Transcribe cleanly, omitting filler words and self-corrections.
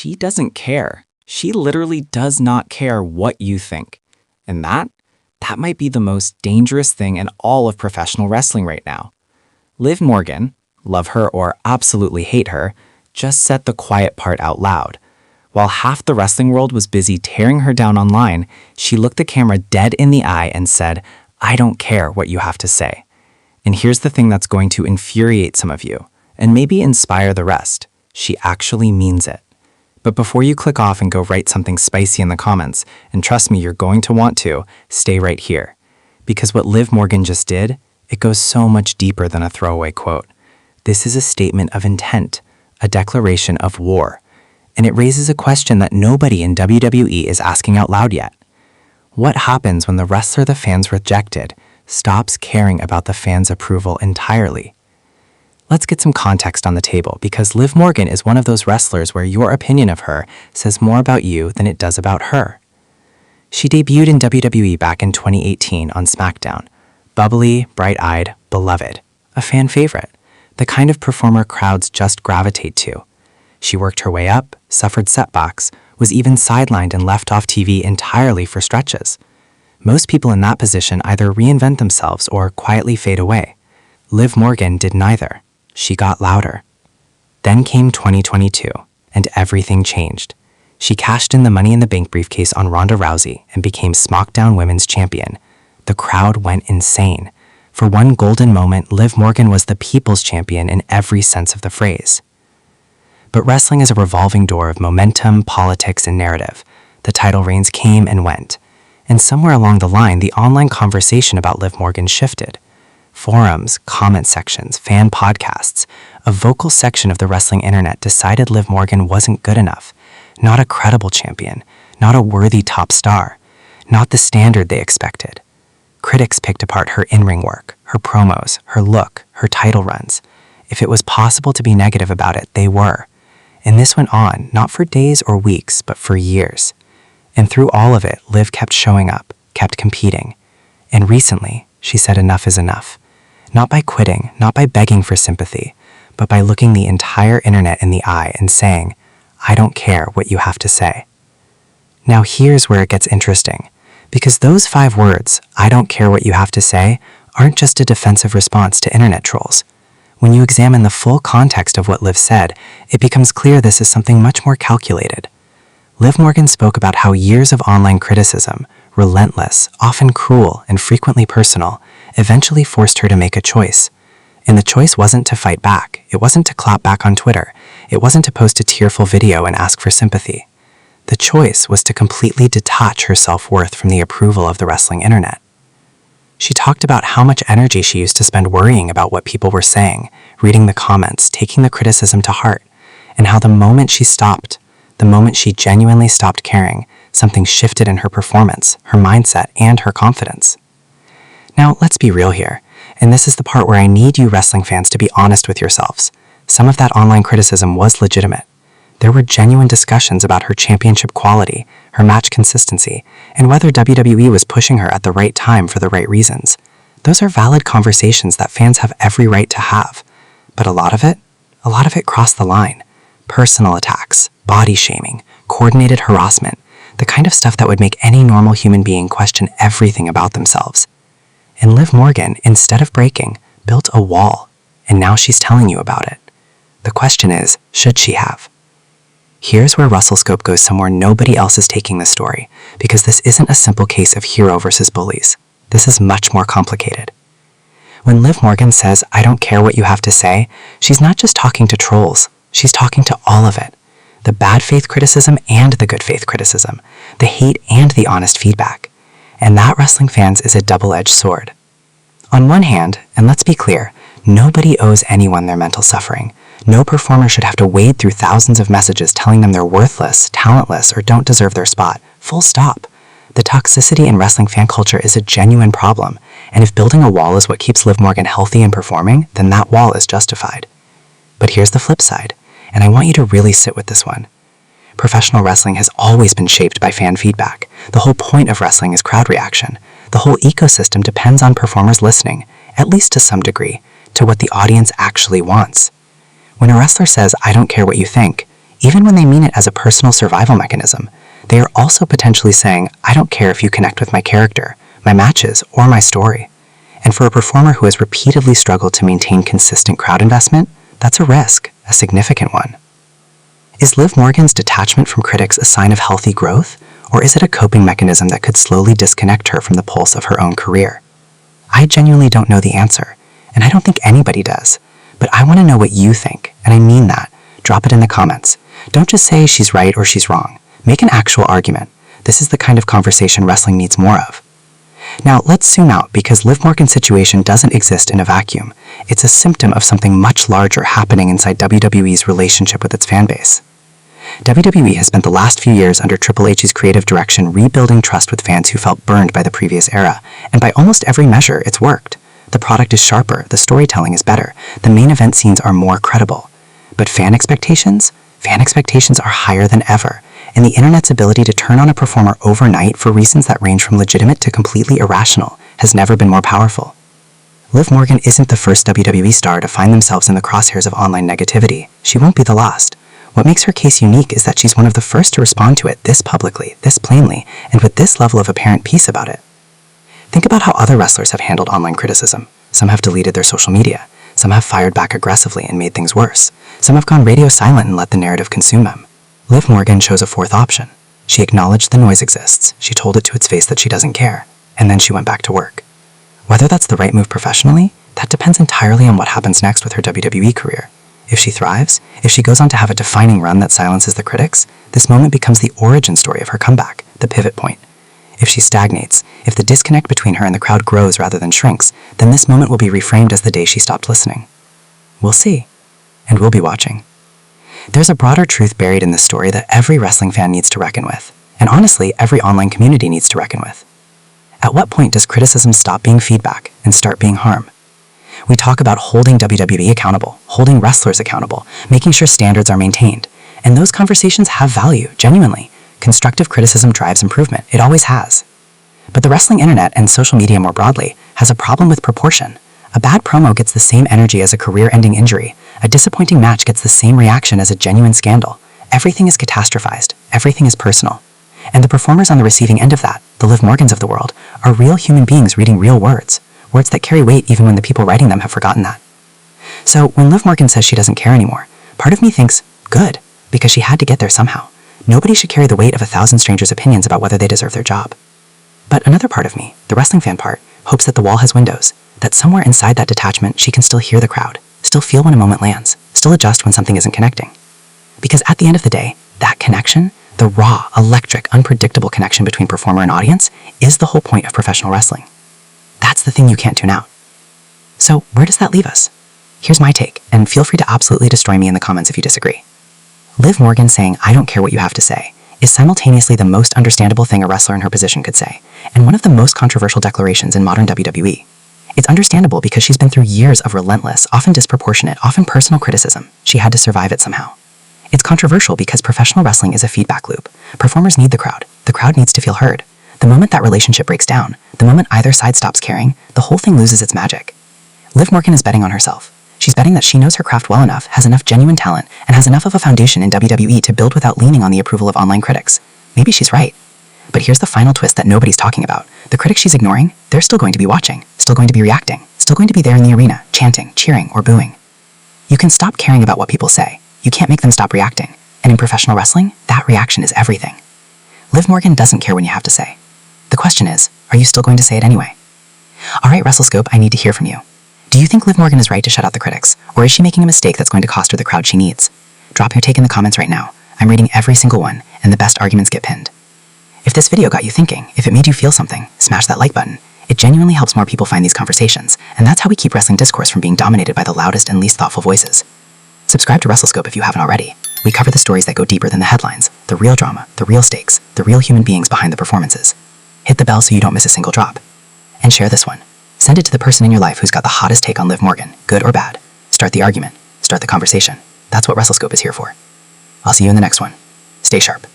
She doesn't care. She literally does not care what you think. And that might be the most dangerous thing in all of professional wrestling right now. Liv Morgan, love her or absolutely hate her, just said the quiet part out loud. While half the wrestling world was busy tearing her down online, she looked the camera dead in the eye and said, "I don't care what you have to say." And here's the thing that's going to infuriate some of you, and maybe inspire the rest. She actually means it. But before you click off and go write something spicy in the comments, and trust me, you're going to want to, stay right here. Because what Liv Morgan just did, it goes so much deeper than a throwaway quote. This is a statement of intent, a declaration of war. And it raises a question that nobody in WWE is asking out loud yet. What happens when the wrestler the fans rejected stops caring about the fans' approval entirely? Let's get some context on the table, because Liv Morgan is one of those wrestlers where your opinion of her says more about you than it does about her. She debuted in WWE back in 2018 on SmackDown. Bubbly, bright-eyed, beloved. A fan favorite. The kind of performer crowds just gravitate to. She worked her way up, suffered setbacks, was even sidelined and left off TV entirely for stretches. Most people in that position either reinvent themselves or quietly fade away. Liv Morgan did neither. She got louder. Then came 2022, and everything changed. She cashed in the Money in the Bank briefcase on Ronda Rousey and became SmackDown Women's Champion. The crowd went insane. For one golden moment, Liv Morgan was the people's champion in every sense of the phrase. But wrestling is a revolving door of momentum, politics, and narrative. The title reigns came and went. And somewhere along the line, the online conversation about Liv Morgan shifted. Forums, comment sections, fan podcasts, a vocal section of the wrestling internet decided Liv Morgan wasn't good enough, not a credible champion, not a worthy top star, not the standard they expected. Critics picked apart her in-ring work, her promos, her look, her title runs. If it was possible to be negative about it, they were. And this went on, not for days or weeks, but for years. And through all of it, Liv kept showing up, kept competing. And recently, she said enough is enough. Not by quitting, not by begging for sympathy, but by looking the entire internet in the eye and saying, "I don't care what you have to say." Now here's where it gets interesting, because those 5 words, "I don't care what you have to say," aren't just a defensive response to internet trolls. When you examine the full context of what Liv said, it becomes clear this is something much more calculated. Liv Morgan spoke about how years of online criticism, relentless, often cruel, and frequently personal, eventually forced her to make a choice. And the choice wasn't to fight back. It wasn't to clap back on Twitter. It wasn't to post a tearful video and ask for sympathy. The choice was to completely detach her self-worth from the approval of the wrestling internet. She talked about how much energy she used to spend worrying about what people were saying, reading the comments, taking the criticism to heart, and how the moment she stopped, the moment she genuinely stopped caring, something shifted in her performance, her mindset, and her confidence. Now, let's be real here, and this is the part where I need you wrestling fans to be honest with yourselves. Some of that online criticism was legitimate. There were genuine discussions about her championship quality, her match consistency, and whether WWE was pushing her at the right time for the right reasons. Those are valid conversations that fans have every right to have. But a lot of it crossed the line. Personal attacks, body shaming, coordinated harassment, the kind of stuff that would make any normal human being question everything about themselves. And Liv Morgan, instead of breaking, built a wall, and now she's telling you about it. The question is, should she have? Here's where Russell Scope goes somewhere nobody else is taking the story, because this isn't a simple case of hero versus bullies. This is much more complicated. When Liv Morgan says, "I don't care what you have to say," she's not just talking to trolls, she's talking to all of it. The bad faith criticism and the good faith criticism, the hate and the honest feedback. And that, wrestling fans, is a double-edged sword. On one hand, and let's be clear, nobody owes anyone their mental suffering. No performer should have to wade through thousands of messages telling them they're worthless, talentless, or don't deserve their spot. Full stop. The toxicity in wrestling fan culture is a genuine problem, and if building a wall is what keeps Liv Morgan healthy and performing, then that wall is justified. But here's the flip side, and I want you to really sit with this one. Professional wrestling has always been shaped by fan feedback. The whole point of wrestling is crowd reaction. The whole ecosystem depends on performers listening, at least to some degree, to what the audience actually wants. When a wrestler says, "I don't care what you think," Even when they mean it as a personal survival mechanism, they are also potentially saying, I don't care if you connect with my character, my matches, or my story. And for a performer who has repeatedly struggled to maintain consistent crowd investment, that's a risk, a significant one. Is Liv Morgan's detachment from critics a sign of healthy growth, or is it a coping mechanism that could slowly disconnect her from the pulse of her own career? I genuinely don't know the answer, and I don't think anybody does, but I want to know what you think, and I mean that. Drop it in the comments. Don't just say she's right or she's wrong. Make an actual argument. This is the kind of conversation wrestling needs more of. Now, let's zoom out because Liv Morgan's situation doesn't exist in a vacuum. It's a symptom of something much larger happening inside WWE's relationship with its fanbase. WWE has spent the last few years under Triple H's creative direction rebuilding trust with fans who felt burned by the previous era, and by almost every measure, it's worked. The product is sharper, the storytelling is better, the main event scenes are more credible. But fan expectations? Fan expectations are higher than ever, and the internet's ability to turn on a performer overnight for reasons that range from legitimate to completely irrational has never been more powerful. Liv Morgan isn't the first WWE star to find themselves in the crosshairs of online negativity. She won't be the last. What makes her case unique is that she's one of the first to respond to it this publicly, this plainly, and with this level of apparent peace about it. Think about how other wrestlers have handled online criticism. Some have deleted their social media. Some have fired back aggressively and made things worse. Some have gone radio silent and let the narrative consume them. Liv Morgan chose a fourth option. She acknowledged the noise exists, she told it to its face that she doesn't care, and then she went back to work. Whether that's the right move professionally, that depends entirely on what happens next with her WWE career. If she thrives, if she goes on to have a defining run that silences the critics, this moment becomes the origin story of her comeback, the pivot point. If she stagnates, if the disconnect between her and the crowd grows rather than shrinks, then this moment will be reframed as the day she stopped listening. We'll see. And we'll be watching. There's a broader truth buried in this story that every wrestling fan needs to reckon with, and honestly, every online community needs to reckon with. At what point does criticism stop being feedback and start being harm? We talk about holding WWE accountable, holding wrestlers accountable, making sure standards are maintained, and those conversations have value, genuinely. Constructive criticism drives improvement. It always has. But the wrestling internet and social media more broadly has a problem with proportion. A bad promo gets the same energy as a career-ending injury. A disappointing match gets the same reaction as a genuine scandal. Everything is catastrophized. Everything is personal. And the performers on the receiving end of that, the Liv Morgans of the world, are real human beings reading real words that carry weight even when the people writing them have forgotten that. So when Liv Morgan says she doesn't care anymore, part of me thinks, good, because she had to get there somehow. Nobody should carry the weight of 1,000 strangers' opinions about whether they deserve their job. But another part of me, the wrestling fan part, hopes that the wall has windows, that somewhere inside that detachment she can still hear the crowd, still feel when a moment lands, still adjust when something isn't connecting. Because at the end of the day, that connection, the raw, electric, unpredictable connection between performer and audience, is the whole point of professional wrestling. That's the thing you can't tune out. So where does that leave us? Here's my take, and feel free to absolutely destroy me in the comments if you disagree. Liv Morgan saying, I don't care what you have to say, is simultaneously the most understandable thing a wrestler in her position could say, and one of the most controversial declarations in modern WWE. It's understandable because she's been through years of relentless, often disproportionate, often personal criticism. She had to survive it somehow. It's controversial because professional wrestling is a feedback loop. Performers need the crowd needs to feel heard. The moment that relationship breaks down, the moment either side stops caring, the whole thing loses its magic. Liv Morgan is betting on herself. She's betting that she knows her craft well enough, has enough genuine talent, and has enough of a foundation in WWE to build without leaning on the approval of online critics. Maybe she's right. But here's the final twist that nobody's talking about. The critics she's ignoring, they're still going to be watching, still going to be reacting, still going to be there in the arena, chanting, cheering, or booing. You can stop caring about what people say. You can't make them stop reacting. And in professional wrestling, that reaction is everything. Liv Morgan doesn't care when you have to say. The question is, are you still going to say it anyway? Alright, WrestleScope, I need to hear from you. Do you think Liv Morgan is right to shut out the critics, or is she making a mistake that's going to cost her the crowd she needs? Drop your take in the comments right now. I'm reading every single one, and the best arguments get pinned. If this video got you thinking, if it made you feel something, smash that like button. It genuinely helps more people find these conversations, and that's how we keep wrestling discourse from being dominated by the loudest and least thoughtful voices. Subscribe to WrestleScope if you haven't already. We cover the stories that go deeper than the headlines, the real drama, the real stakes, the real human beings behind the performances. Hit the bell so you don't miss a single drop. And share this one. Send it to the person in your life who's got the hottest take on Liv Morgan, good or bad. Start the argument. Start the conversation. That's what WrestleScope is here for. I'll see you in the next one. Stay sharp.